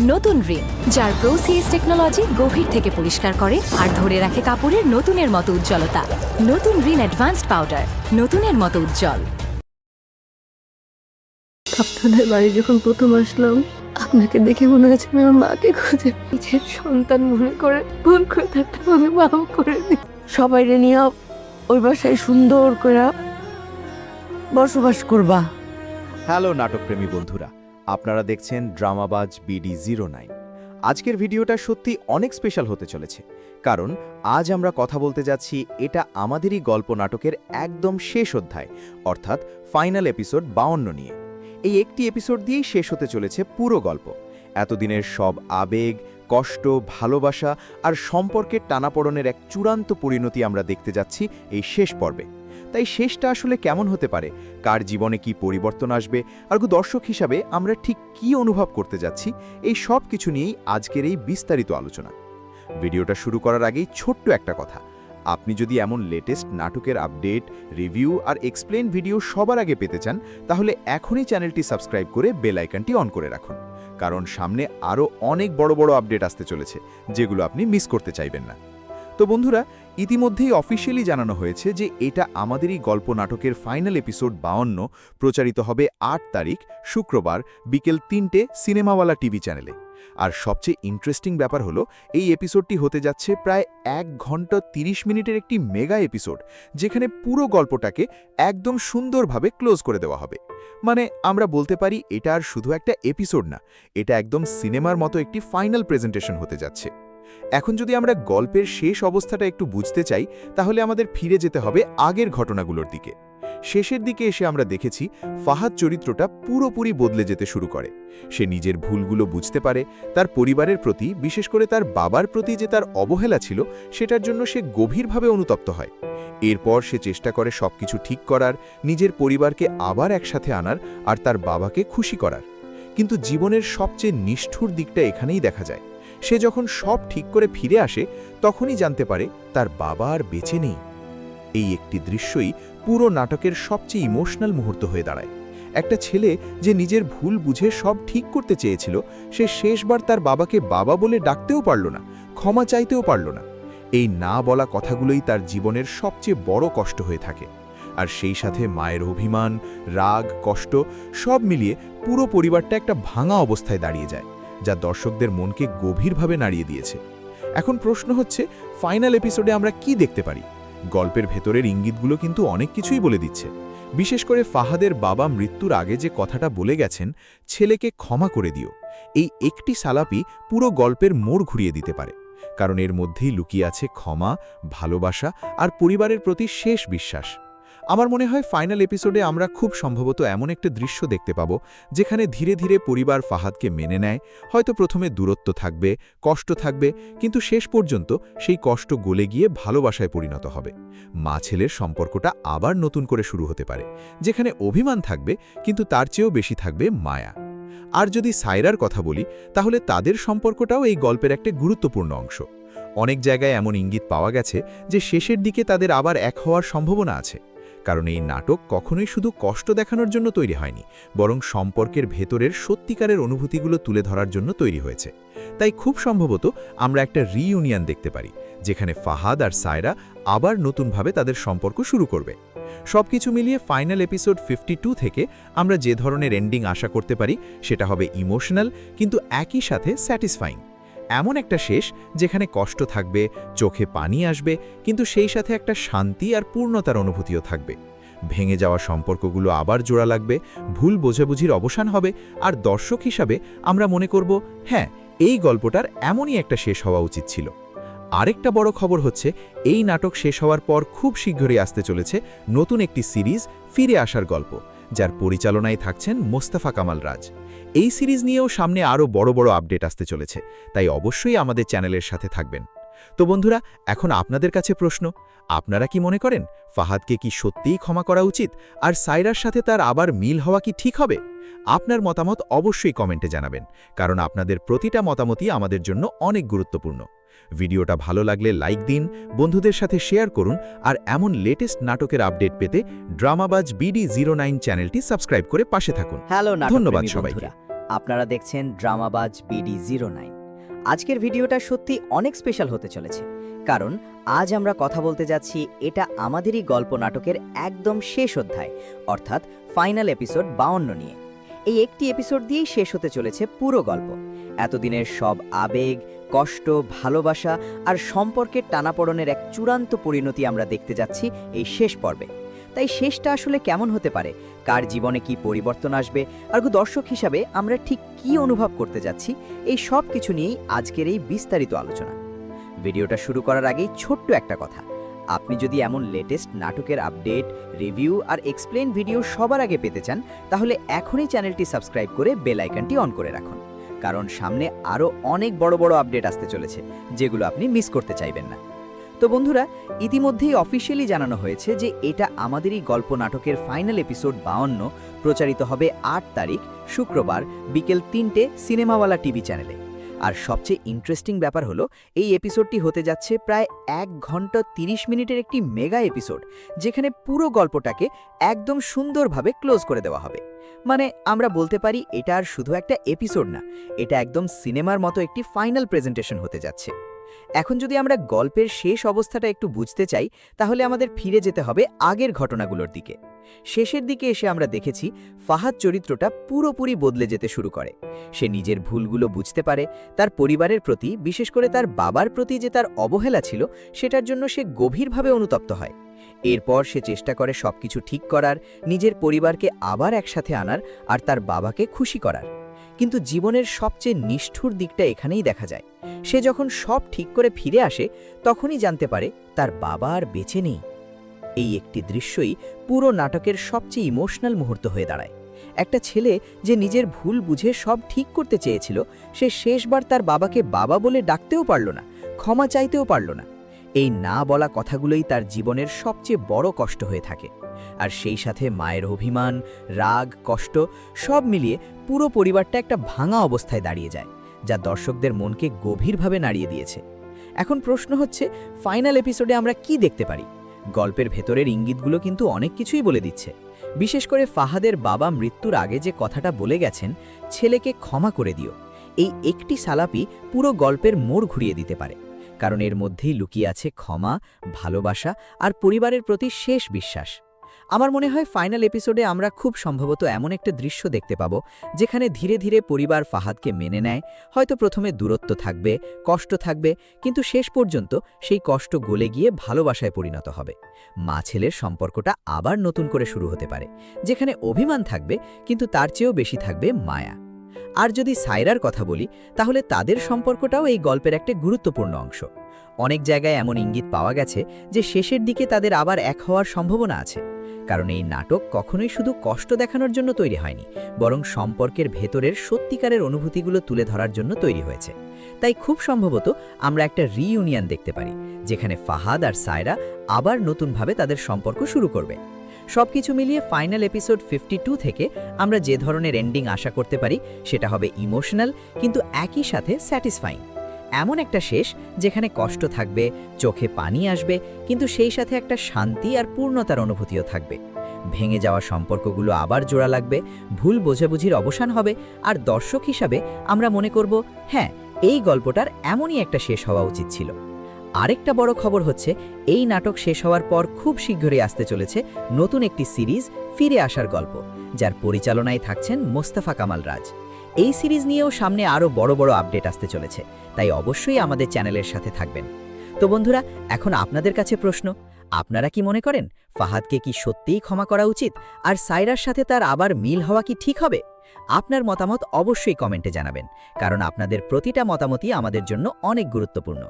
নতুন রিন, যার প্রোসিএস টেকনোলজি গভীর থেকে পরিষ্কার করে আর ধরে রাখে কাপড়ের নতুনের মতো উজ্জ্বলতা। নতুন রিন অ্যাডভান্সড পাউডার, নতুনের মতো উজ্জ্বল। আপনাদের বাড়ি যখন প্রথম আসলাম, আপনাকে দেখে মনে হয়েছে আমি আমার মাকে খুঁজে নিজের সন্তান মনে করে ভুল করে থাকতে আমাকে মাফ করে দিন। সবাই নিয়ে ওই বাসায় সুন্দর করে বসবাস করবা। হ্যালো নাটকপ্রেমী বন্ধুরা, আপনারা দেখছেন ড্রামাবাজ BD09। আজকের ভিডিওটা সত্যি অনেক স্পেশাল হতে চলেছে, কারণ আজ আমরা কথা বলতে যাচ্ছি এটা আমাদেরই গল্প নাটকের একদম শেষ অধ্যায়, অর্থাৎ ফাইনাল এপিসোড 52 নিয়ে। এই একটি এপিসোড দিয়েই শেষ হতে চলেছে পুরো গল্প। এতদিনের সব আবেগ, কষ্ট, ভালোবাসা আর সম্পর্কের টানাপোড়েনের এক চূড়ান্ত পরিণতি আমরা দেখতে যাচ্ছি এই শেষ পর্বে। তাই শেষটা আসলে কেমন হতে পারে, কার জীবনে কি পরিবর্তন আসবে, আর দর্শক হিসাবে আমরা ঠিক কি অনুভব করতে যাচ্ছি, এই সব কিছু নিয়েই আজকের এই বিস্তারিত আলোচনা। ভিডিওটা শুরু করার আগেই ছোট্ট একটা কথা, আপনি যদি এমন লেটেস্ট নাটকের আপডেট, রিভিউ আর এক্সপ্লেন ভিডিও সবার আগে পেতে চান, তাহলে এখনই চ্যানেলটি সাবস্ক্রাইব করে বেল আইকনটি অন করে রাখুন, কারণ সামনে আরও অনেক বড় বড় আপডেট আসতে চলেছে, যেগুলো আপনি মিস করতে চাইবেন না। তো বন্ধুরা, ইতিমধ্যেই অফিসিয়ালি জানানো হয়েছে যে এটা আমাদেরই গল্প নাটকের ফাইনাল এপিসোড 52 প্রচারিত হবে 8 তারিখ শুক্রবার বিকেল 3টে সিনেমাওয়ালা টিভি চ্যানেলে। আর সবচেয়ে ইন্টারেস্টিং ব্যাপার হলো, এই এপিসোডটি হতে যাচ্ছে প্রায় 1 ঘন্টা 30 মিনিটের একটি মেগা এপিসোড, যেখানে পুরো গল্পটাকে একদম সুন্দরভাবে ক্লোজ করে দেওয়া হবে। মানে আমরা বলতে পারি এটা আর শুধু একটা এপিসোড না, এটা একদম সিনেমার মতো একটি ফাইনাল প্রেজেন্টেশন হতে যাচ্ছে। এখন যদি আমরা গল্পের শেষ অবস্থাটা একটু বুঝতে চাই, তাহলে আমাদের ফিরে যেতে হবে আগের ঘটনাগুলোর দিকে। শেষের দিকে এসে আমরা দেখেছি ফাহাদ চরিত্রটা পুরোপুরি বদলে যেতে শুরু করে। সে নিজের ভুলগুলো বুঝতে পারে, তার পরিবারের প্রতি, বিশেষ করে তার বাবার প্রতি যে তার অবহেলা ছিল, সেটার জন্য সে গভীরভাবে অনুতপ্ত হয়। এরপর সে চেষ্টা করে সবকিছু ঠিক করার, নিজের পরিবারকে আবার একসাথে আনার আর তার বাবাকে খুশি করার। কিন্তু জীবনের সবচেয়ে নিষ্ঠুর দিকটা এখানেই দেখা যায়। সে যখন সব ঠিক করে ফিরে আসে, তখনই জানতে পারে তার বাবা আর বেঁচে নেই। এই একটি দৃশ্যই পুরো নাটকের সবচেয়ে ইমোশনাল মুহূর্ত হয়ে দাঁড়ায়। একটা ছেলে যে নিজের ভুল বুঝে সব ঠিক করতে চেয়েছিল, সে শেষবার তার বাবাকে বাবা বলে ডাকতেও পারল না, ক্ষমা চাইতেও পারল না। এই না বলা কথাগুলোই তার জীবনের সবচেয়ে বড় কষ্ট হয়ে থাকে। আর সেই সাথে মায়ের অভিমান, রাগ, কষ্ট সব মিলিয়ে পুরো পরিবারটা একটা ভাঙা অবস্থায় দাঁড়িয়ে যায়, যা দর্শকদের মনকে গভীরভাবে নাড়িয়ে দিয়েছে। এখন প্রশ্ন হচ্ছে, ফাইনাল এপিসোডে আমরা কি দেখতে পারি? গল্পের ভেতরের ইঙ্গিতগুলো কিন্তু অনেক কিছুই বলে দিচ্ছে। বিশেষ করে ফাহাদের বাবা মৃত্যুর আগে যে কথাটা বলে গেছেন, ছেলেকে ক্ষমা করে দিও, এই একটি সালাপি পুরো গল্পের মোড় ঘুরিয়ে দিতে পারে। কারণ এর মধ্যেই লুকিয়ে আছে ক্ষমা, ভালোবাসা আর পরিবারের প্রতি শেষ বিশ্বাস। আমার মনে হয় ফাইনাল এপিসোডে আমরা খুব সম্ভবত এমন একটা দৃশ্য দেখতে পাব, যেখানে ধীরে ধীরে পরিবার ফাহাদকে মেনে নেয়। হয়তো প্রথমে দূরত্ব থাকবে, কষ্ট থাকবে, কিন্তু শেষ পর্যন্ত সেই কষ্ট গলে গিয়ে ভালোবাসায় পরিণত হবে। মা ছেলের সম্পর্কটা আবার নতুন করে শুরু হতে পারে, যেখানে অভিমান থাকবে, কিন্তু তার চেয়েও বেশি থাকবে মায়া। আর যদি সায়রার কথা বলি, তাহলে তাদের সম্পর্কটাও এই গল্পের একটা গুরুত্বপূর্ণ অংশ। অনেক জায়গায় এমন ইঙ্গিত পাওয়া গেছে যে শেষের দিকে তাদের আবার এক হওয়ার সম্ভাবনা আছে। কারণ এই নাটক কখনোই শুধু কষ্ট দেখানোর জন্য তৈরি হয়নি, বরং সম্পর্কের ভেতরের সত্যিকারের অনুভূতিগুলো তুলে ধরার জন্য তৈরি হয়েছে। তাই খুব সম্ভবত আমরা একটা রিইউনিয়ন দেখতে পারি, যেখানে ফাহাদ আর সায়রা আবার নতুনভাবে তাদের সম্পর্ক শুরু করবে। সবকিছু মিলিয়ে ফাইনাল এপিসোড 52 থেকে আমরা যে ধরনের এন্ডিং আশা করতে পারি, সেটা হবে ইমোশনাল, কিন্তু একই সাথে স্যাটিসফাইং। এমন একটা শেষ যেখানে কষ্ট থাকবে, চোখে পানি আসবে, কিন্তু সেই সাথে একটা শান্তি আর পূর্ণতার অনুভূতিও থাকবে। ভেঙে যাওয়া সম্পর্কগুলো আবার জোড়া লাগবে, ভুল বোঝাবুঝির অবসান হবে, আর দর্শক হিসাবে আমরা মনে করব, হ্যাঁ, এই গল্পটার এমনই একটা শেষ হওয়া উচিত ছিল। আরেকটা বড় খবর হচ্ছে, এই নাটক শেষ হওয়ার পর খুব শীঘ্রই আসতে চলেছে নতুন একটি সিরিজ, ফিরে আসার গল্প, যার পরিচালনায় থাকছেন মোস্তফা কামাল রাজ। এই সিরিজ নিয়েও সামনে আরও বড় বড় আপডেট আসতে চলেছে, তাই অবশ্যই আমাদের চ্যানেলের সাথে থাকবেন। তো বন্ধুরা, এখন আপনাদের কাছে প্রশ্ন, আপনারা কি মনে করেন ফাহাদকে কি সত্যিই ক্ষমা করা উচিত, আর সায়রার সাথে তার আবার মিল হওয়া কি ঠিক হবে? আপনার মতামত অবশ্যই কমেন্টে জানাবেন, কারণ আপনাদের প্রতিটা মতামতই আমাদের জন্য অনেক গুরুত্বপূর্ণ। ভিডিওটা ভালো লাগলে লাইক দিন, বন্ধুদের সাথে শেয়ার করুন, আর এমন লেটেস্ট নাটকের আপডেট পেতে ড্রামাবাজ BD09 চ্যানেলটি সাবস্ক্রাইব করে পাশে থাকুন। হ্যালো ধন্যবাদ নাটকপ্রেমী সবাইকে। বন্ধুরা, আপনারা দেখছেন ড্রামাবাজ BD09। আজকের ভিডিওটা সত্যি অনেক স্পেশাল হতে চলেছে, কারণ আজ আমরা কথা বলতে যাচ্ছি এটা আমাদেরই গল্প নাটকের একদম শেষ অধ্যায়, অর্থাৎ ফাইনাল এপিসোড 52 নিয়ে। এই একটি এপিসোড দিয়েই শেষ হতে চলেছে পুরো গল্প। এতদিনের সব আবেগ, কষ্ট, ভালোবাসা আর সম্পর্কের টানাপোড়েনের এক চূড়ান্ত পরিণতি আমরা দেখতে যাচ্ছি এই শেষ পর্বে। তাই শেষটা আসলে কেমন হতে পারে, কার জীবনে কি পরিবর্তন আসবে, আর দর্শক হিসাবে আমরা ঠিক কি অনুভব করতে যাচ্ছি, এই সব কিছু নিয়েই আজকের এই বিস্তারিত আলোচনা। ভিডিওটা শুরু করার আগেই ছোট্ট একটা কথা, আপনি যদি এমন লেটেস্ট নাটকের আপডেট, রিভিউ আর এক্সপ্লেন ভিডিও সবার আগে পেতে চান, তাহলে এখনই চ্যানেলটি সাবস্ক্রাইব করে বেল আইকনটি অন করে রাখুন, কারণ সামনে আরও অনেক বড় বড় আপডেট আসতে চলেছে, যেগুলো আপনি মিস করতে চাইবেন না। তো বন্ধুরা, ইতিমধ্যেই অফিশিয়ালি জানানো হয়েছে যে এটা আমাদেরই গল্প নাটকের ফাইনাল এপিসোড 52 প্রচারিত হবে 8 তারিখ শুক্রবার বিকেল 3টে সিনেমাওয়ালা টিভি চ্যানেলে। আর সবচেয়ে ইন্টারেস্টিং ব্যাপার হলো, এই এপিসোডটি হতে যাচ্ছে প্রায় 1 ঘন্টা 30 মিনিটের একটি মেগা এপিসোড, যেখানে পুরো গল্পটাকে একদম সুন্দরভাবে ক্লোজ করে দেওয়া হবে। মানে আমরা বলতে পারি এটা আর শুধু একটা এপিসোড না, এটা একদম সিনেমার মতো একটি ফাইনাল প্রেজেন্টেশন হতে যাচ্ছে। এখন যদি আমরা গল্পের শেষ অবস্থাটা একটু বুঝতে চাই, তাহলে আমাদের ফিরে যেতে হবে আগের ঘটনাগুলোর দিকে। শেষের দিকে এসে আমরা দেখেছি ফাহাদ চরিত্রটা পুরোপুরি বদলে যেতে শুরু করে। সে নিজের ভুলগুলো বুঝতে পারে, তার পরিবারের প্রতি, বিশেষ করে তার বাবার প্রতি যে তার অবহেলা ছিল, সেটার জন্য সে গভীরভাবে অনুতপ্ত হয়। এরপর সে চেষ্টা করে সবকিছু ঠিক করার, নিজের পরিবারকে আবার একসাথে আনার আর তার বাবাকে খুশি করার। কিন্তু জীবনের সবচেয়ে নিষ্ঠুর দিকটা এখানেই দেখা যায়। সে যখন সব ঠিক করে ফিরে আসে, তখনই জানতে পারে তার বাবা আর বেঁচে নেই। এই একটি দৃশ্যই পুরো নাটকের সবচেয়ে ইমোশনাল মুহূর্ত হয়ে দাঁড়ায়। একটা ছেলে যে নিজের ভুল বুঝে সব ঠিক করতে চেয়েছিল, সে শেষবার তার বাবাকে বাবা বলে ডাকতেও পারল না, ক্ষমা চাইতেও পারল না। এই না বলা কথাগুলোই তার জীবনের সবচেয়ে বড় কষ্ট হয়ে থাকে। আর সেই সাথে মায়ের অভিমান, রাগ, কষ্ট সব মিলিয়ে পুরো পরিবারটা একটা ভাঙা অবস্থায় দাঁড়িয়ে যায়, যা দর্শকদের মনকে গভীরভাবে নাড়িয়ে দিয়েছে। এখন প্রশ্ন হচ্ছে, ফাইনাল এপিসোডে আমরা কি দেখতে পারি? গল্পের ভেতরের ইঙ্গিতগুলো কিন্তু অনেক কিছুই বলে দিচ্ছে। বিশেষ করে ফাহাদের বাবা মৃত্যুর আগে যে কথাটা বলে গেছেন, ছেলেকে ক্ষমা করে দিও, এই একটি সালাপি পুরো গল্পের মোড় ঘুরিয়ে দিতে পারে। কারণ এর মধ্যেই লুকিয়ে আছে ক্ষমা, ভালোবাসা আর পরিবারের প্রতি শেষ বিশ্বাস। আমার মনে হয় ফাইনাল এপিসোডে আমরা খুব সম্ভবত এমন একটা দৃশ্য দেখতে পাবো, যেখানে ধীরে ধীরে পরিবার ফাহাদকে মেনে নেয়। হয়তো প্রথমে দূরত্ব থাকবে, কষ্ট থাকবে, কিন্তু শেষ পর্যন্ত সেই কষ্ট গলে গিয়ে ভালোবাসায় পরিণত হবে। মা ছেলের সম্পর্কটা আবার নতুন করে শুরু হতে পারে, যেখানে অভিমান থাকবে, কিন্তু তার চেয়েও বেশি থাকবে মায়া। আর যদি সায়রার কথা বলি, তাহলে তাদের সম্পর্কটাও এই গল্পের একটা গুরুত্বপূর্ণ অংশ। অনেক জায়গায় এমন ইঙ্গিত পাওয়া গেছে যে শেষের দিকে তাদের আবার এক হওয়ার সম্ভাবনা আছে। কারণ এই নাটক কখনোই শুধু কষ্ট দেখানোর জন্য তৈরি হয়নি, বরং সম্পর্কের ভেতরের সত্যিকারের অনুভূতিগুলো তুলে ধরার জন্য তৈরি হয়েছে। তাই খুব সম্ভবত আমরা একটা রিইউনিয়ন দেখতে পারি, যেখানে ফাহাদ আর সায়রা আবার নতুনভাবে তাদের সম্পর্ক শুরু করবে। সবকিছু মিলিয়ে ফাইনাল এপিসোড 52 থেকে আমরা যে ধরনের এন্ডিং আশা করতে পারি, সেটা হবে ইমোশনাল, কিন্তু একই সাথে স্যাটিসফাইং। এমন একটা শেষ যেখানে কষ্ট থাকবে, চোখে পানি আসবে, কিন্তু সেই সাথে একটা শান্তি আর পূর্ণতার অনুভূতিও থাকবে। ভেঙে যাওয়া সম্পর্কগুলো আবার জোড়া লাগবে, ভুল বোঝাবুঝির অবসান হবে, আর দর্শক হিসাবে আমরা মনে করব, হ্যাঁ, এই গল্পটার এমনই একটা শেষ হওয়া উচিত ছিল। আরেকটা বড় খবর হচ্ছে, এই নাটক শেষ হওয়ার পর খুব শীঘ্রই আসতে চলেছে নতুন একটি সিরিজ, ফিরে আসার গল্প, যার পরিচালনায় থাকছেন মোস্তফা কামাল রাজ। এই সিরিজ নিয়েও সামনে আরও বড় বড় আপডেট আসতে চলেছে, তাই অবশ্যই আমাদের চ্যানেলের সাথে থাকবেন। তো বন্ধুরা, এখন আপনাদের কাছে প্রশ্ন, আপনারা কি মনে করেন ফাহাদকে কি সত্যিই ক্ষমা করা উচিত, আর সায়রার সাথে তার আবার মিল হওয়া কি ঠিক হবে? আপনার মতামত অবশ্যই কমেন্টে জানাবেন, কারণ আপনাদের প্রতিটা মতামতই আমাদের জন্য অনেক গুরুত্বপূর্ণ।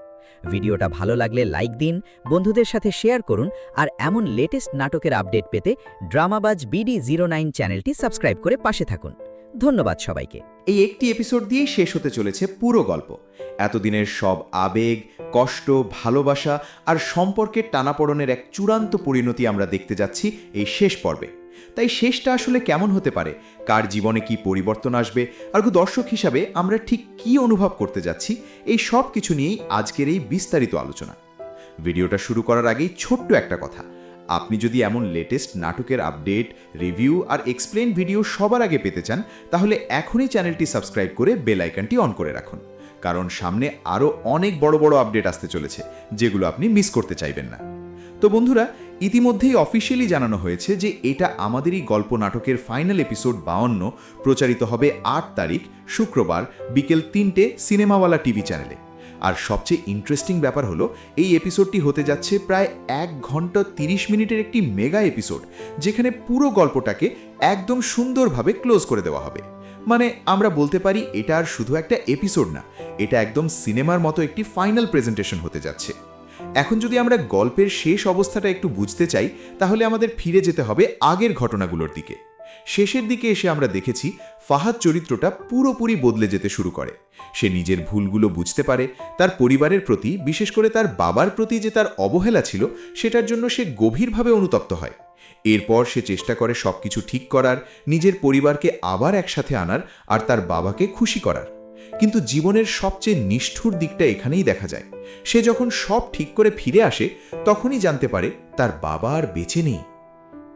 ভিডিওটা ভালো লাগলে লাইক দিন, বন্ধুদের সাথে শেয়ার করুন, আর এমন লেটেস্ট নাটকের আপডেট পেতে ড্রামাবাজ BD09 চ্যানেলটি সাবস্ক্রাইব করে পাশে থাকুন। ধন্যবাদ সবাইকে। এই একটি এপিসোড দিয়েই শেষ হতে চলেছে পুরো গল্প। এতদিনের সব আবেগ, কষ্ট, ভালোবাসা আর সম্পর্কের টানাপোড়েনের এক চূড়ান্ত পরিণতি আমরা দেখতে যাচ্ছি এই শেষ পর্বে। তাই শেষটা আসলে কেমন হতে পারে, কার জীবনে কি পরিবর্তন আসবে, আর দর্শক হিসাবে আমরা ঠিক কি অনুভব করতে যাচ্ছি, এই সব কিছু নিয়েই আজকের এই বিস্তারিত আলোচনা। ভিডিওটা শুরু করার আগেই ছোট্ট একটা কথা, আপনি যদি এমন লেটেস্ট নাটকের আপডেট, রিভিউ আর এক্সপ্লেন ভিডিও সবার আগে পেতে চান তাহলে এখনই চ্যানেলটি সাবস্ক্রাইব করে বেল আইকনটি অন করে রাখুন, কারণ সামনে আরও অনেক বড় বড় আপডেট আসতে চলেছে যেগুলো আপনি মিস করতে চাইবেন না। তো বন্ধুরা, ইতিমধ্যেই অফিসিয়ালি জানানো হয়েছে যে এটা আমাদেরই গল্প নাটকের ফাইনাল এপিসোড 52 প্রচারিত হবে 8 তারিখ শুক্রবার বিকেল 3টে সিনেমাওয়ালা টিভি চ্যানেলে। আর সবচেয়ে ইন্টারেস্টিং ব্যাপার হলো এই এপিসোডটি হতে যাচ্ছে প্রায় 1 ঘন্টা 30 মিনিটের একটি মেগা এপিসোড, যেখানে পুরো গল্পটাকে একদম সুন্দরভাবে ক্লোজ করে দেওয়া হবে। মানে আমরা বলতে পারি এটা আর শুধু একটা এপিসোড না, এটা একদম সিনেমার মতো একটি ফাইনাল প্রেজেন্টেশন হতে যাচ্ছে। এখন যদি আমরা গল্পের শেষ অবস্থাটা একটু বুঝতে চাই তাহলে আমাদের ফিরে যেতে হবে আগের ঘটনাগুলোর দিকে। শেষের দিকে এসে আমরা দেখেছি ফাহাদ চরিত্রটা পুরোপুরি বদলে যেতে শুরু করে। সে নিজের ভুলগুলো বুঝতে পারে, তার পরিবারের প্রতি, বিশেষ করে তার বাবার প্রতি যে তার অবহেলা ছিল সেটার জন্য সে গভীরভাবে অনুতপ্ত হয়। এরপর সে চেষ্টা করে সবকিছু ঠিক করার, নিজের পরিবারকে আবার একসাথে আনার আর তার বাবাকে খুশি করার। কিন্তু জীবনের সবচেয়ে নিষ্ঠুর দিকটা এখানেই দেখা যায়। সে যখন সব ঠিক করে ফিরে আসে তখনই জানতে পারে তার বাবা আর বেঁচে নেই।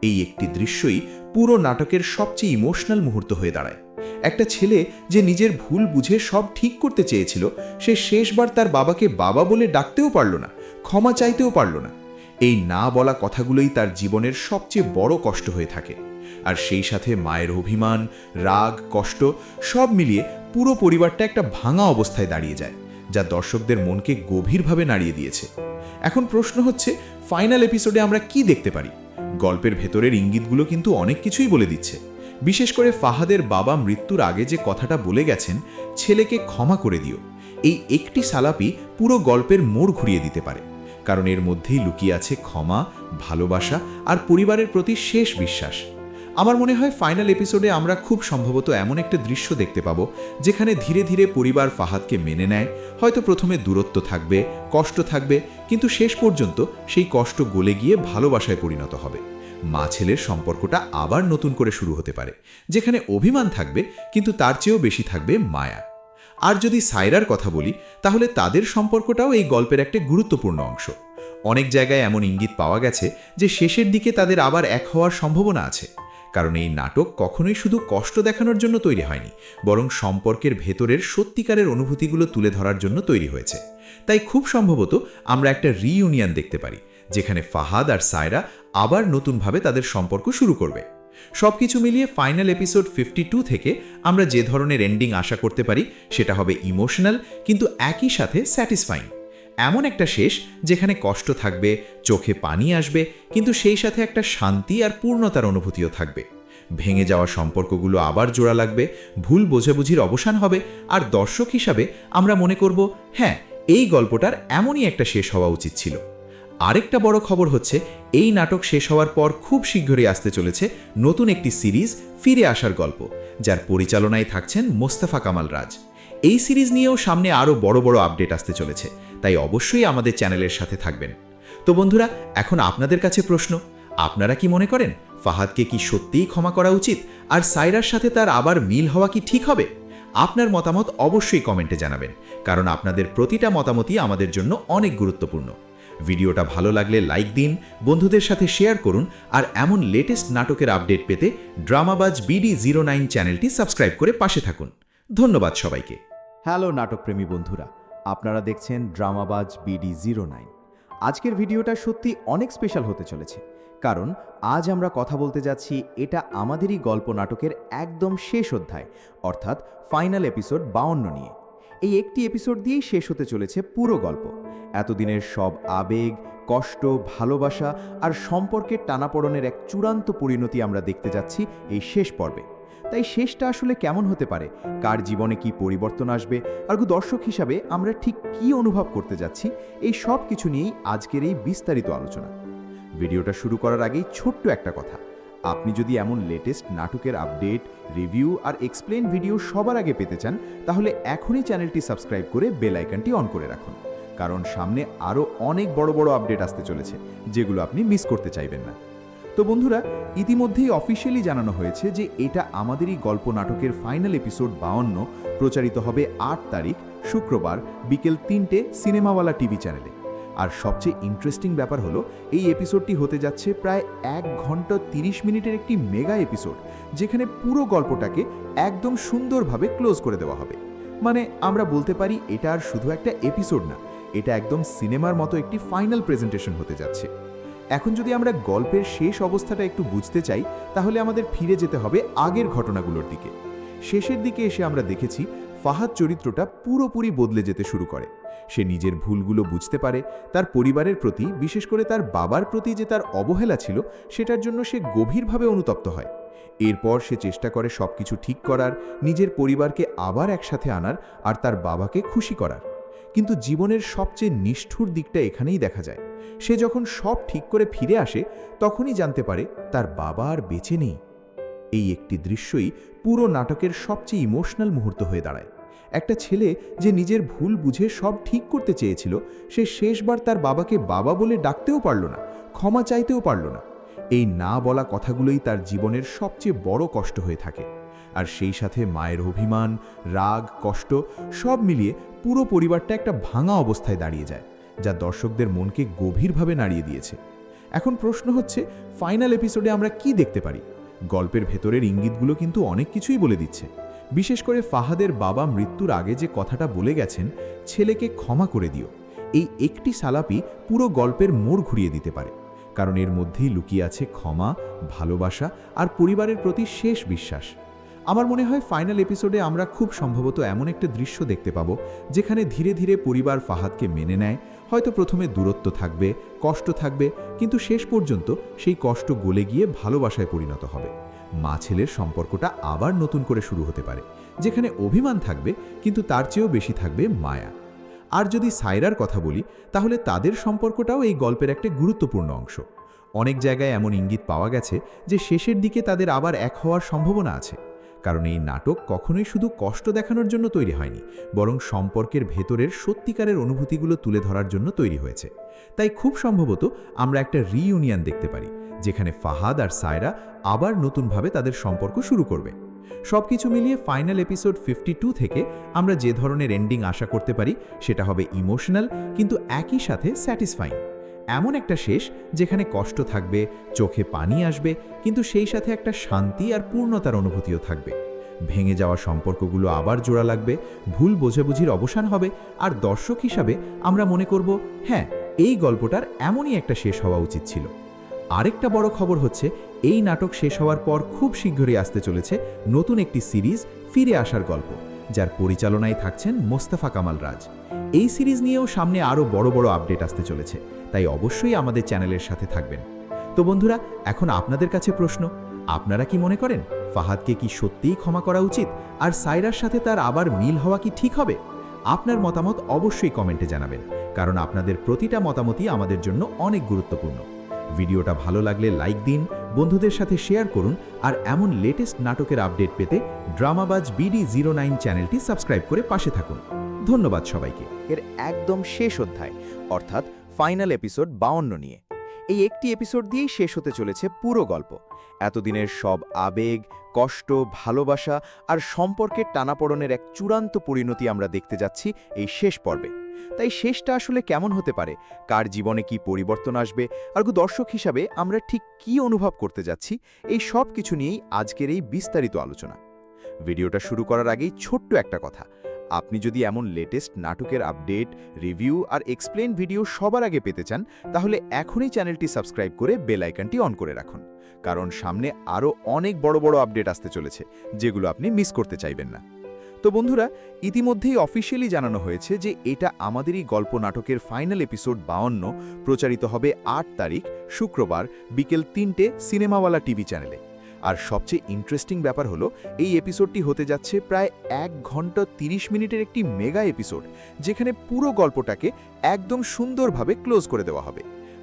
এই একটি দৃশ্যই পুরো নাটকের সবচেয়ে ইমোশনাল মুহূর্ত হয়ে দাঁড়ায়। একটা ছেলে যে নিজের ভুল বুঝে সব ঠিক করতে চেয়েছিল, সে শেষবার তার বাবাকে বাবা বলে ডাকতেও পারল না, ক্ষমা চাইতেও পারল না। এই না বলা কথাগুলোই তার জীবনের সবচেয়ে বড় কষ্ট হয়ে থাকে। আর সেই সাথে মায়ের অভিমান, রাগ, কষ্ট সব মিলিয়ে পুরো পরিবারটা একটা ভাঙা অবস্থায় দাঁড়িয়ে যায়, যা দর্শকদের মনকে গভীরভাবে নাড়িয়ে দিয়েছে। এখন প্রশ্ন হচ্ছে, ফাইনাল এপিসোডে আমরা কি দেখতে পারি? গল্পের ভেতরের ইঙ্গিতগুলো কিন্তু অনেক কিছুই বলে দিচ্ছে। বিশেষ করে ফাহাদের বাবা মৃত্যুর আগে যে কথাটা বলে গেছেন, ছেলেকে ক্ষমা করে দিও, এই একটি সালাপি পুরো গল্পের মোড় ঘুরিয়ে দিতে পারে। কারণ এর মধ্যেই লুকিয়ে আছে ক্ষমা, ভালোবাসা আর পরিবারের প্রতি শেষ বিশ্বাস। আমার মনে হয় ফাইনাল এপিসোডে আমরা খুব সম্ভবত এমন একটা দৃশ্য দেখতে পাবো যেখানে ধীরে ধীরে পরিবার ফাহাদকে মেনে নেয়। হয়তো প্রথমে দূরত্ব থাকবে, কষ্ট থাকবে, কিন্তু শেষ পর্যন্ত সেই কষ্ট গলে গিয়ে ভালোবাসায় পরিণত হবে। মা ছেলের সম্পর্কটা আবার নতুন করে শুরু হতে পারে, যেখানে অভিমান থাকবে কিন্তু তার চেয়েও বেশি থাকবে মায়া। আর যদি সায়রার কথা বলি তাহলে তাদের সম্পর্কটাও এই গল্পের একটা গুরুত্বপূর্ণ অংশ। অনেক জায়গায় এমন ইঙ্গিত পাওয়া গেছে যে শেষের দিকে তাদের আবার এক হওয়ার সম্ভাবনা আছে। কারণ এই নাটক কখনোই শুধু কষ্ট দেখানোর জন্য তৈরি হয়নি, বরং সম্পর্কের ভেতরের সত্যিকারের অনুভূতিগুলো তুলে ধরার জন্য তৈরি হয়েছে। তাই খুব সম্ভবত আমরা একটা রিইউনিয়ন দেখতে পারি, যেখানে ফাহাদ আর সায়রা আবার নতুনভাবে তাদের সম্পর্ক শুরু করবে। সবকিছু মিলিয়ে ফাইনাল এপিসোড 52 থেকে আমরা যে ধরনের এন্ডিং আশা করতে পারি সেটা হবে ইমোশনাল কিন্তু একই সাথে স্যাটিসফাইং। এমন একটা শেষ যেখানে কষ্ট থাকবে, চোখে পানি আসবে, কিন্তু সেই সাথে একটা শান্তি আর পূর্ণতার অনুভূতিও থাকবে। ভেঙে যাওয়া সম্পর্কগুলো আবার জোড়া লাগবে, ভুল বোঝাবুঝির অবসান হবে, আর দর্শক হিসাবে আমরা মনে করব, হ্যাঁ, এই গল্পটার এমনই একটা শেষ হওয়া উচিত ছিল। আরেকটা বড় খবর হচ্ছে, এই নাটক শেষ হওয়ার পর খুব শীঘ্রই আসতে চলেছে নতুন একটি সিরিজ, ফিরে আসার গল্প, যার পরিচালনায় থাকছেন মোস্তফা কামাল রাজ। এই সিরিজ নিয়েও সামনে আরও বড় বড় আপডেট আসতে চলেছে, তাই অবশ্যই আমাদের চ্যানেলের সাথে থাকবেন। তো বন্ধুরা, এখন আপনাদের কাছে প্রশ্ন, আপনারা কি মনে করেন ফাহাদকে কি সত্যিই ক্ষমা করা উচিত, আর সায়রার সাথে তার আবার মিল হওয়া কি ঠিক হবে? আপনার মতামত অবশ্যই কমেন্টে জানাবেন, কারণ আপনাদের প্রতিটা মতামতই আমাদের জন্য অনেক গুরুত্বপূর্ণ। ভিডিওটা ভালো লাগলে লাইক দিন, বন্ধুদের সাথে শেয়ার করুন, আর এমন লেটেস্ট নাটকের আপডেট পেতে ড্রামাবাজ BD09 চ্যানেলটি সাবস্ক্রাইব করে পাশে থাকুন। ধন্যবাদ সবাইকে। হ্যালো নাটকপ্রেমী বন্ধুরা, আপনারা দেখছেন ড্রামাবাজ BD09। আজকের ভিডিওটা সত্যি অনেক স্পেশাল হতে চলেছে, কারণ আজ আমরা কথা বলতে যাচ্ছি এটা আমাদেরই গল্প নাটকের একদম শেষ অধ্যায়, অর্থাৎ ফাইনাল এপিসোড 52 নিয়ে। এই একটি এপিসোড দিয়েই শেষ হতে চলেছে পুরো গল্প। এতদিনের সব আবেগ, কষ্ট, ভালোবাসা আর সম্পর্কের টানাপোড়েনের এক চূড়ান্ত পরিণতি আমরা দেখতে যাচ্ছি এই শেষ পর্বে। তাই শেষটা আসলে কেমন হতে পারে, কার জীবনে কি পরিবর্তন আসবে, আর দর্শক হিসাবে আমরা ঠিক কি অনুভব করতে যাচ্ছি, এই সব কিছু নিয়েই আজকের এই বিস্তারিত আলোচনা। ভিডিওটা শুরু করার আগেই ছোট্ট একটা কথা, আপনি যদি এমন লেটেস্ট নাটকের আপডেট, রিভিউ আর এক্সপ্লেন ভিডিও সবার আগে পেতে চান তাহলে এখনই চ্যানেলটি সাবস্ক্রাইব করে বেল আইকনটি অন করে রাখুন, কারণ সামনে আরও অনেক বড় বড় আপডেট আসতে চলেছে যেগুলো আপনি মিস করতে চাইবেন না। তো বন্ধুরা, ইতিমধ্যেই অফিসিয়ালি জানানো হয়েছে যে এটা আমাদেরই গল্প নাটকের ফাইনাল এপিসোড 52 প্রচারিত হবে 8 তারিখ শুক্রবার বিকেল 3টে সিনেমাওয়ালা টিভি চ্যানেলে। আর সবচেয়ে ইন্টারেস্টিং ব্যাপার হলো এই এপিসোডটি হতে যাচ্ছে প্রায় 1 ঘন্টা 30 মিনিটের একটি মেগা এপিসোড, যেখানে পুরো গল্পটাকে একদম সুন্দরভাবে ক্লোজ করে দেওয়া হবে। মানে আমরা বলতে পারি এটা আর শুধু একটা এপিসোড না, এটা একদম সিনেমার মতো একটি ফাইনাল প্রেজেন্টেশন হতে যাচ্ছে। এখন যদি আমরা গল্পের শেষ অবস্থাটা একটু বুঝতে চাই, তাহলে আমাদের ফিরে যেতে হবে আগের ঘটনাগুলোর দিকে। শেষের দিকে এসে আমরা দেখেছি ফাহাদ চরিত্রটা পুরোপুরি বদলে যেতে শুরু করে। সে নিজের ভুলগুলো বুঝতে পারে, তার পরিবারের প্রতি, বিশেষ করে তার বাবার প্রতি যে তার অবহেলা ছিল, সেটার জন্য সে গভীরভাবে অনুতপ্ত হয়। এরপর সে চেষ্টা করে সবকিছু ঠিক করার, নিজের পরিবারকে আবার একসাথে আনার আর তার বাবাকে খুশি করার। কিন্তু জীবনের সবচেয়ে নিষ্ঠুর দিকটা এখানেই দেখা যায়। সে যখন সব ঠিক করে ফিরে আসে, তখনই জানতে পারে তার বাবা আর বেঁচে নেই। এই একটি দৃশ্যই পুরো নাটকের সবচেয়ে ইমোশনাল মুহূর্ত হয়ে দাঁড়ায়। একটা ছেলে যে নিজের ভুল বুঝে সব ঠিক করতে চেয়েছিল, সে শেষবার তার বাবাকে বাবা বলে ডাকতেও পারল না, ক্ষমা চাইতেও পারল না। এই না বলা কথাগুলোই তার জীবনের সবচেয়ে বড় কষ্ট হয়ে থাকে। আর সেই সাথে মায়ের অভিমান, রাগ, কষ্ট সব মিলিয়ে পুরো পরিবারটা একটা ভাঙা অবস্থায় দাঁড়িয়ে যায়, যা দর্শকদের মনকে গভীরভাবে নাড়িয়ে দিয়েছে। এখন প্রশ্ন হচ্ছে, ফাইনাল এপিসোডে আমরা কি দেখতে পারি? গল্পের ভেতরের ইঙ্গিতগুলো কিন্তু অনেক কিছুই বলে দিচ্ছে। বিশেষ করে ফাহাদের বাবা মৃত্যুর আগে যে কথাটা বলে গেছেন, ছেলেকে ক্ষমা করে দিও, এই একটি সালাপি পুরো গল্পের মোড় ঘুরিয়ে দিতে পারে। কারণ এর মধ্যেই লুকিয়ে আছে ক্ষমা, ভালোবাসা আর পরিবারের প্রতি শেষ বিশ্বাস। আমার মনে হয় ফাইনাল এপিসোডে আমরা খুব সম্ভবত এমন একটা দৃশ্য দেখতে পাবো, যেখানে ধীরে ধীরে পরিবার ফাহাদকে মেনে নেয়। হয়তো প্রথমে দূরত্ব থাকবে, কষ্ট থাকবে, কিন্তু শেষ পর্যন্ত সেই কষ্ট গলে গিয়ে ভালোবাসায় পরিণত হবে। মা ছেলের সম্পর্কটা আবার নতুন করে শুরু হতে পারে, যেখানে অভিমান থাকবে, কিন্তু তার চেয়েও বেশি থাকবে মায়া। আর যদি সায়রার কথা বলি, তাহলে তাদের সম্পর্কটাও এই গল্পের একটা গুরুত্বপূর্ণ অংশ। অনেক জায়গায় এমন ইঙ্গিত পাওয়া গেছে যে শেষের দিকে তাদের আবার এক হওয়ার সম্ভাবনা আছে। কারণ এই নাটক কখনোই শুধু কষ্ট দেখানোর জন্য তৈরি হয়নি, বরং সম্পর্কের ভেতরের সত্যিকারের অনুভূতিগুলো তুলে ধরার জন্য তৈরি হয়েছে। তাই খুব সম্ভবত আমরা একটা রিইউনিয়ন দেখতে পারি, যেখানে ফাহাদ আর সায়রা আবার নতুনভাবে তাদের সম্পর্ক শুরু করবে। সবকিছু মিলিয়ে ফাইনাল এপিসোড 52 থেকে আমরা যে ধরনের এন্ডিং আশা করতে পারি, সেটা হবে ইমোশনাল কিন্তু একই সাথে স্যাটিসফাইং। এমন একটা শেষ যেখানে কষ্ট থাকবে, চোখে পানি আসবে, কিন্তু সেই সাথে একটা শান্তি আর পূর্ণতার অনুভূতিও থাকবে। ভেঙে যাওয়া সম্পর্কগুলো আবার জোড়া লাগবে, ভুল বোঝাবুঝির অবসান হবে, আর দর্শক হিসাবে আমরা মনে করব, হ্যাঁ, এই গল্পটার এমনই একটা শেষ হওয়া উচিত ছিল। আরেকটা বড় খবর হচ্ছে, এই নাটক শেষ হওয়ার পর খুব শীঘ্রই আসতে চলেছে নতুন একটি সিরিজ, ফিরে আসার গল্প, যার পরিচালনায় থাকছেন মোস্তফা কামাল রাজ। এই সিরিজ নিয়েও সামনে আরও বড় বড় আপডেট আসতে চলেছে, তাই অবশ্যই আমাদের চ্যানেলের সাথে থাকবেন। তো বন্ধুরা, এখন আপনাদের কাছে প্রশ্ন, আপনারা কি মনে করেন ফাহাদকে কি সত্যিই ক্ষমা করা উচিত, আর সায়রার সাথে তার আবার মিল হওয়া কি ঠিক হবে? আপনার মতামত অবশ্যই কমেন্টে জানাবেন, কারণ আপনাদের প্রতিটা মতামতই আমাদের জন্য অনেক গুরুত্বপূর্ণ। ভিডিওটা ভালো লাগলে লাইক দিন, বন্ধুদের সাথে শেয়ার করুন, আর এমন লেটেস্ট নাটকের আপডেট পেতে ড্রামাবাজ BD09 চ্যানেলটি সাবস্ক্রাইব করে পাশে থাকুন। ধন্যবাদ সবাইকে। এর একদম শেষ অধ্যায়, অর্থাৎ ফাইনাল এপিসোড 52 নিয়ে। এই একটি এপিসোড দিয়েই শেষ হতে চলেছে পুরো গল্প। এতদিনের সব আবেগ, কষ্ট, ভালোবাসা আর সম্পর্কের টানাপোড়েনের এক চূড়ান্ত পরিণতি আমরা দেখতে যাচ্ছি এই শেষ পর্বে। তাই শেষটা আসলে কেমন হতে পারে, কার জীবনে কি পরিবর্তন আসবে, আর দর্শক হিসাবে আমরা ঠিক কি অনুভব করতে যাচ্ছি, এই সব কিছু নিয়েই আজকের এই বিস্তারিত আলোচনা। ভিডিওটা শুরু করার আগেই ছোট্ট একটা কথা, আপনি যদি এমন লেটেস্ট নাটকের আপডেট, রিভিউ আর এক্সপ্লেন ভিডিও সবার আগে পেতে চান, তাহলে এখনই চ্যানেলটি সাবস্ক্রাইব করে বেল আইকনটি অন করে রাখুন, কারণ সামনে আরও অনেক বড় বড় আপডেট আসতে চলেছে, যেগুলো আপনি মিস করতে চাইবেন না। তো বন্ধুরা, ইতিমধ্যেই অফিশিয়ালি জানানো হয়েছে যে এটা আমাদেরই গল্প নাটকের ফাইনাল এপিসোড 52 প্রচারিত হবে 8 তারিখ শুক্রবার বিকেল 3টে সিনেমাওয়ালা টিভি চ্যানেলে। আর সবচেয়ে ইন্টারেস্টিং ব্যাপার হলো, এই এপিসোডটি হতে যাচ্ছে প্রায় 1 ঘন্টা 30 মিনিটের একটি মেগা এপিসোড, যেখানে পুরো গল্পটাকে একদম সুন্দরভাবে ক্লোজ করে দেওয়া হবে।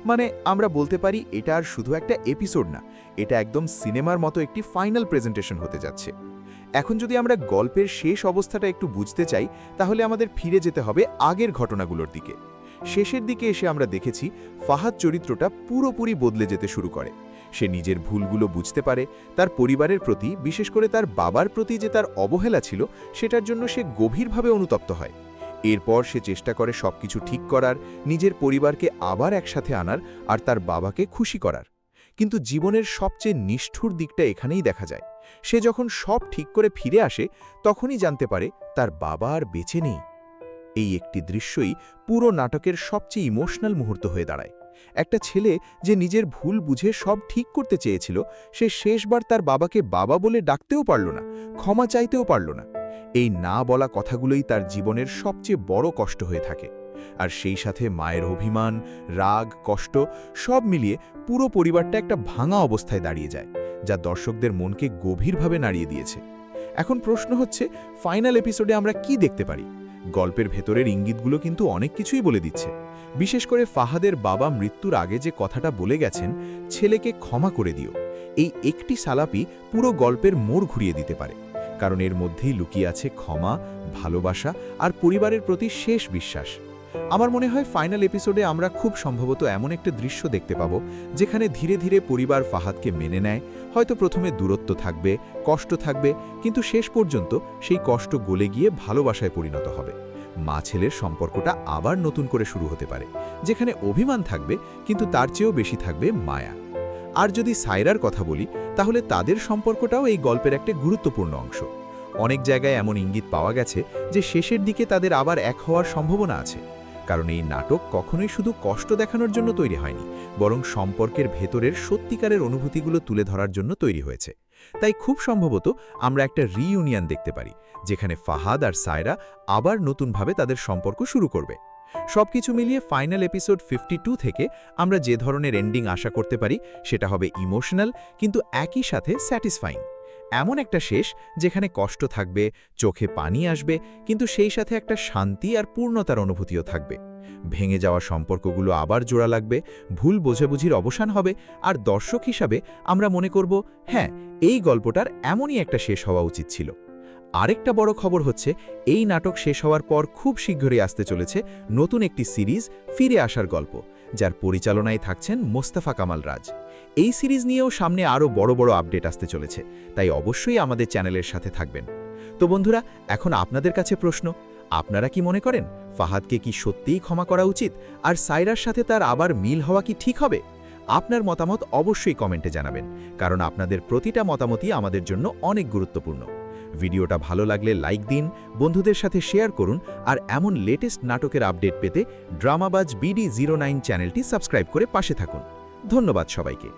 মানে আমরা বলতে পারি এটা আর শুধু একটা এপিসোড না, এটা একদম সিনেমার মতো একটি ফাইনাল প্রেজেন্টেশন হতে যাচ্ছে। এখন যদি আমরা গল্পের শেষ অবস্থাটা একটু বুঝতে চাই, তাহলে আমাদের ফিরে যেতে হবে আগের ঘটনাগুলোর দিকে। শেষের দিকে এসে আমরা দেখেছি ফাহাদ চরিত্রটা পুরোপুরি বদলে যেতে শুরু করে। সে নিজের ভুলগুলো বুঝতে পারে, তার পরিবারের প্রতি, বিশেষ করে তার বাবার প্রতি যে তার অবহেলা ছিল, সেটার জন্য সে গভীরভাবে অনুতপ্ত হয়। এরপর সে চেষ্টা করে সবকিছু ঠিক করার, নিজের পরিবারকে আবার একসাথে আনার আর তার বাবাকে খুশি করার। কিন্তু জীবনের সবচেয়ে নিষ্ঠুর দিকটা এখানেই দেখা যায়। সে যখন সব ঠিক করে ফিরে আসে তখনই জানতে পারে তার বাবা আর বেঁচে নেই। এই একটি দৃশ্যই পুরো নাটকের সবচেয়ে ইমোশনাল মুহূর্ত হয়ে দাঁড়ায়। একটা ছেলে যে নিজের ভুল বুঝে সব ঠিক করতে চেয়েছিল, সে শেষবার তার বাবাকে বাবা বলে ডাকতেও পারল না, ক্ষমা চাইতেও পারল না। এই না বলা কথাগুলোই তার জীবনের সবচেয়ে বড় কষ্ট হয়ে থাকে। আর সেই সাথে মায়ের অভিমান, রাগ, কষ্ট সব মিলিয়ে পুরো পরিবারটা একটা ভাঙা অবস্থায় দাঁড়িয়ে যায়, যা দর্শকদের মনকে গভীরভাবে নাড়িয়ে দিয়েছে। এখন প্রশ্ন হচ্ছে, ফাইনাল এপিসোডে আমরা কি দেখতে পারি? গল্পের ভেতরের ইঙ্গিতগুলো কিন্তু অনেক কিছুই বলে দিচ্ছে। বিশেষ করে ফাহাদের বাবা মৃত্যুর আগে যে কথাটা বলে গেছেন, ছেলেকে ক্ষমা করে দিও, এই একটি সালাপি পুরো গল্পের মোড় ঘুরিয়ে দিতে পারে। কারণ এর মধ্যেই লুকিয়ে আছে ক্ষমা, ভালোবাসা আর পরিবারের প্রতি শেষ বিশ্বাস। আমার মনে হয় ফাইনাল এপিসোডে আমরা খুব সম্ভবত এমন একটা দৃশ্য দেখতে পাব, যেখানে ধীরে ধীরে পরিবার ফাহাদকে মেনে নেয়। হয়তো প্রথমে দূরত্ব থাকবে, কষ্ট থাকবে, কিন্তু শেষ পর্যন্ত সেই কষ্ট গলে গিয়ে ভালোবাসায় পরিণত হবে। মা ছেলের সম্পর্কটা আবার নতুন করে শুরু হতে পারে, যেখানে অভিমান থাকবে কিন্তু তার চেয়েও বেশি থাকবে মায়া। আর যদি সায়রার কথা বলি, তাহলে তাদের সম্পর্কটাও এই গল্পের একটা গুরুত্বপূর্ণ অংশ। অনেক জায়গায় এমন ইঙ্গিত পাওয়া গেছে যে শেষের দিকে তাদের আবার এক হওয়ার সম্ভাবনা আছে। কারণ এই নাটক কখনোই শুধু কষ্ট দেখানোর জন্য তৈরি হয়নি, বরং সম্পর্কের ভেতরের সত্যিকারের অনুভূতিগুলো তুলে ধরার জন্য তৈরি হয়েছে। তাই খুব সম্ভবত আমরা একটা রিইউনিয়ন দেখতে পারি, যেখানে ফাহাদ আর সায়রা আবার নতুনভাবে তাদের সম্পর্ক শুরু করবে। সবকিছু মিলিয়ে ফাইনাল এপিসোড 52 থেকে আমরা যে ধরনের এন্ডিং আশা করতে পারি, সেটা হবে ইমোশনাল কিন্তু একই সাথে স্যাটিসফাইং। এমন একটা শেষ যেখানে কষ্ট থাকবে, চোখে পানি আসবে, কিন্তু সেই সাথে একটা শান্তি আর পূর্ণতার অনুভূতিও থাকবে। ভেঙে যাওয়া সম্পর্কগুলো আবার জোড়া লাগবে, ভুল বোঝাবুঝির অবসান হবে, আর দর্শক হিসাবে আমরা মনে করব, হ্যাঁ, এই গল্পটার এমনই একটা শেষ হওয়া উচিত ছিল। আরেকটা বড় খবর হচ্ছে, এই নাটক শেষ হওয়ার পর খুব শীঘ্রই আসতে চলেছে নতুন একটি সিরিজ, ফিরে আসার গল্প, যার পরিচালনায় থাকছেন মোস্তফা কামাল রাজ। এই সিরিজ নিয়েও সামনে আরও বড় বড় আপডেট আসতে চলেছে, তাই অবশ্যই আমাদের চ্যানেলের সাথে থাকবেন। তো বন্ধুরা, এখন আপনাদের কাছে প্রশ্ন, আপনারা কি মনে করেন ফাহাদকে কি সত্যিই ক্ষমা করা উচিত, আর সায়রার সাথে তার আবার মিল হওয়া কি ঠিক হবে? আপনার মতামত অবশ্যই কমেন্টে জানাবেন, কারণ আপনাদের প্রতিটা মতামতই আমাদের জন্য অনেক গুরুত্বপূর্ণ। ভিডিওটা ভালো লাগলে লাইক দিন, বন্ধুদের সাথে শেয়ার করুন, আর এমন লেটেস্ট নাটকের আপডেট পেতে ড্রামাবাজ BD09 চ্যানেলটি সাবস্ক্রাইব করে পাশে থাকুন। ধন্যবাদ সবাইকে।